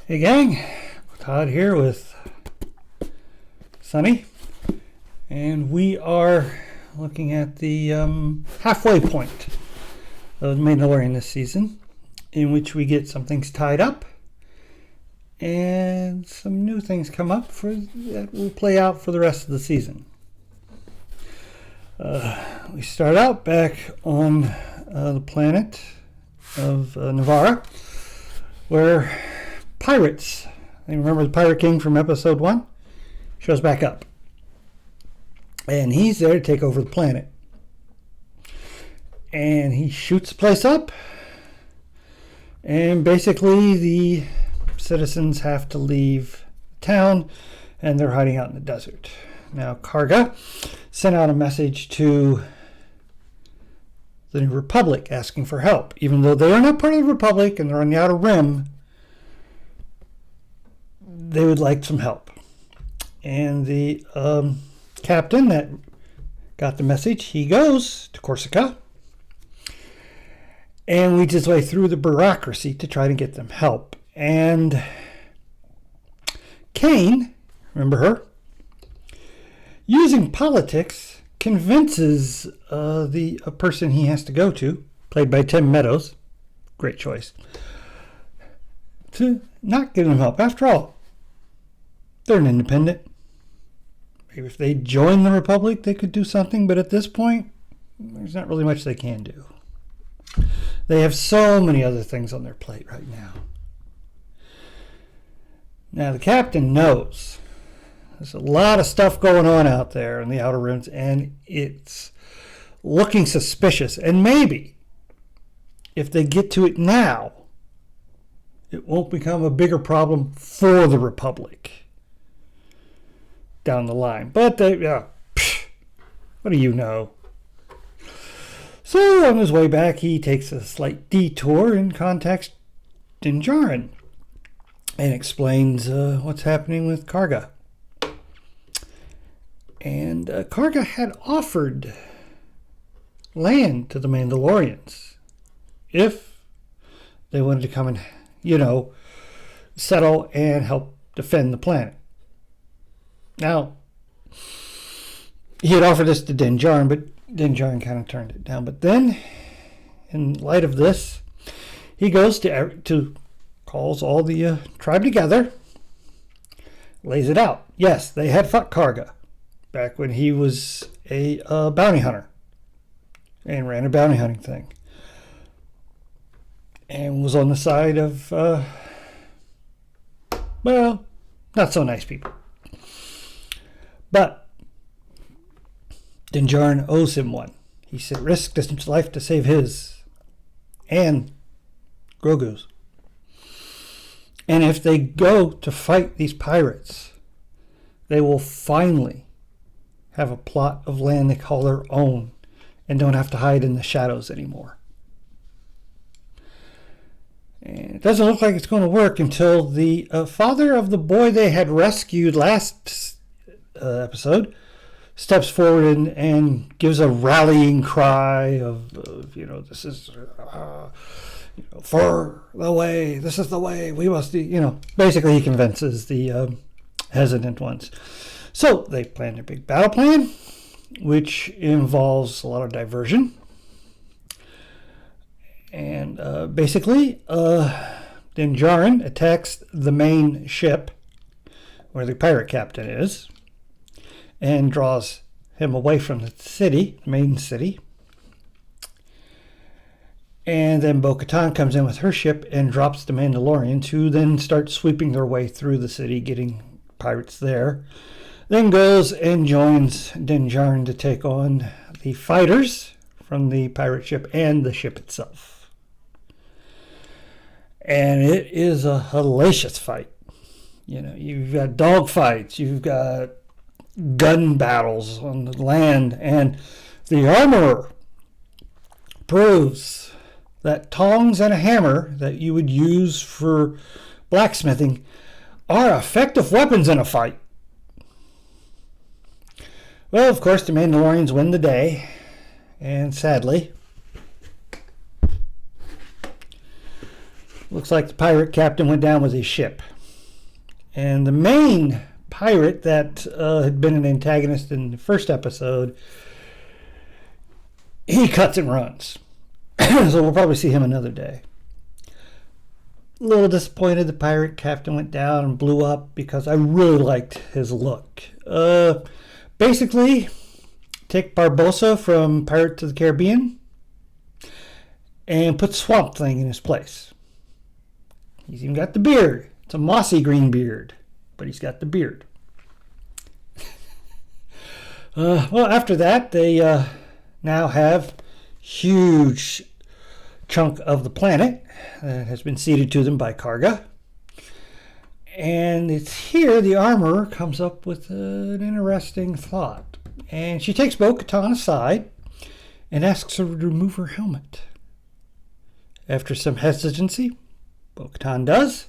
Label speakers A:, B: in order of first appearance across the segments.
A: Hey gang, Todd here with Sunny, and we are looking at the halfway point of Mandalorian this season, in which we get some things tied up and some new things come up that will play out for the rest of the season. We start out back on the planet of Navarra, where pirates, you remember the Pirate King from episode 1? Shows back up. And he's there to take over the planet. And he shoots the place up. And basically the citizens have to leave town, and they're hiding out in the desert. Now Karga sent out a message to the Republic asking for help. Even though they are not part of the Republic and they're on the Outer Rim, they would like some help. And the captain that got the message, he goes to Corsica and leads his way through the bureaucracy to try to get them help. And Kane, remember her, using politics, convinces a person he has to go to, played by Tim Meadows, great choice, to not give him help. After all, they're an independent. Maybe if they join the Republic, they could do something, but at this point, there's not really much they can do. They have so many other things on their plate right now. Now, the captain knows there's a lot of stuff going on out there in the Outer Rims, and it's looking suspicious. And maybe, if they get to it now, it won't become a bigger problem for the Republic down the line. But what do you know? So on his way back, he takes a slight detour and contacts Din Djarin and explains what's happening with Karga. And Karga had offered land to the Mandalorians if they wanted to come and, settle and help defend the planet. Now, he had offered this to Din Djarin, but Din Djarin kind of turned it down. But then, in light of this, he goes to calls all the tribe together, lays it out. Yes, they had fought Karga back when he was a bounty hunter and ran a bounty hunting thing, and was on the side of, not so nice people. But Din Djarin owes him one. He risked his life to save his and Grogu's. And if they go to fight these pirates, they will finally have a plot of land they call their own and don't have to hide in the shadows anymore. And it doesn't look like it's going to work until the father of the boy they had rescued last episode steps forward and gives a rallying cry of this is for the way, this is the way, we must do, basically he convinces the hesitant ones. So they plan their big battle plan, which involves a lot of diversion. And basically, Din Djarin attacks the main ship where the pirate captain is, and draws him away from the city, the main city. And then Bo-Katan comes in with her ship and drops the Mandalorians, who then start sweeping their way through the city, getting pirates there. Then goes and joins Din Djarin to take on the fighters from the pirate ship and the ship itself. And it is a hellacious fight. You've got dog fights, you've got gun battles on the land, and the armorer proves that tongs and a hammer that you would use for blacksmithing are effective weapons in a fight. Well, of course, the Mandalorians win the day, and sadly, looks like the pirate captain went down with his ship. And the main pirate that had been an antagonist in the first episode, he cuts and runs. So we'll probably see him another day. A little disappointed the pirate captain went down and blew up because I really liked his look. Basically, take Barbossa from Pirates of the Caribbean and put Swamp Thing in his place. He's even got the beard. It's a mossy green beard, but he's got the beard. Well, after that, they now have huge chunk of the planet that has been ceded to them by Karga. And it's here the armorer comes up with an interesting thought. And she takes Bo-Katan aside and asks her to remove her helmet. After some hesitancy, Bo-Katan does.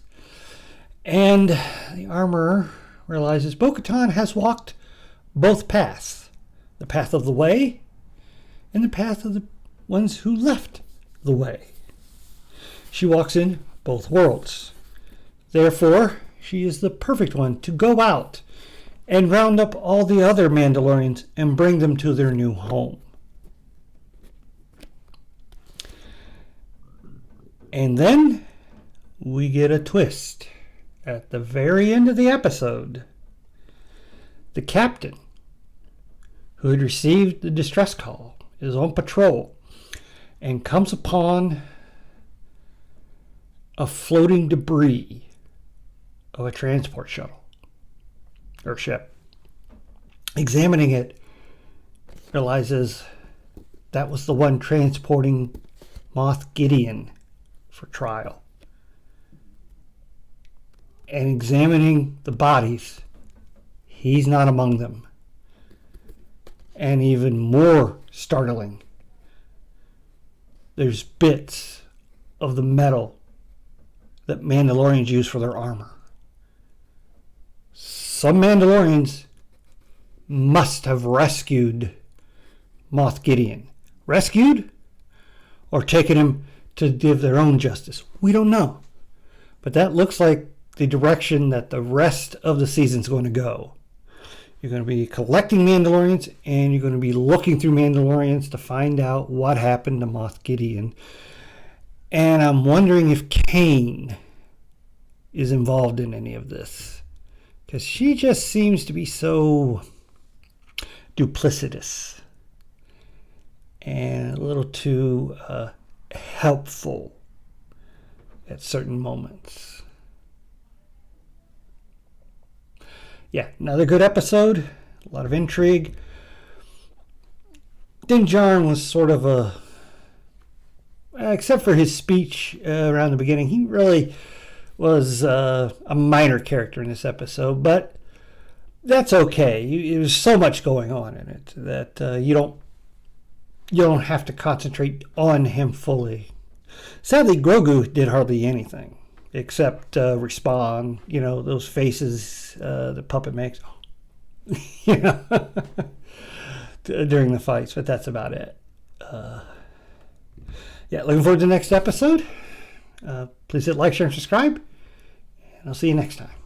A: And the armorer realizes Bo-Katan has walked both paths. The path of the way and the path of the ones who left the way. She walks in both worlds. Therefore, she is the perfect one to go out and round up all the other Mandalorians and bring them to their new home. And then we get a twist. At the very end of the episode, the captain, who had received the distress call, is on patrol and comes upon a floating debris of a transport shuttle or ship. Examining it, realizes that was the one transporting Moff Gideon for trial. And examining the bodies, he's not among them. And even more startling, there's bits of the metal that Mandalorians use for their armor. Some Mandalorians must have rescued Moff Gideon. Rescued? Or taken him to give their own justice. We don't know. But that looks like the direction that the rest of the season's going to go. You're going to be collecting Mandalorians, and you're going to be looking through Mandalorians to find out what happened to Moff Gideon. And I'm wondering if Kane is involved in any of this. Because she just seems to be so duplicitous and a little too helpful at certain moments. Yeah, another good episode. A lot of intrigue. Din Djarin was sort of a... except for his speech around the beginning, he really was a minor character in this episode. But that's okay. There's so much going on in it that you don't have to concentrate on him fully. Sadly, Grogu did hardly anything. Except respond, those faces the puppet makes, during the fights, but that's about it. Looking forward to the next episode. Please hit like, share, and subscribe, and I'll see you next time.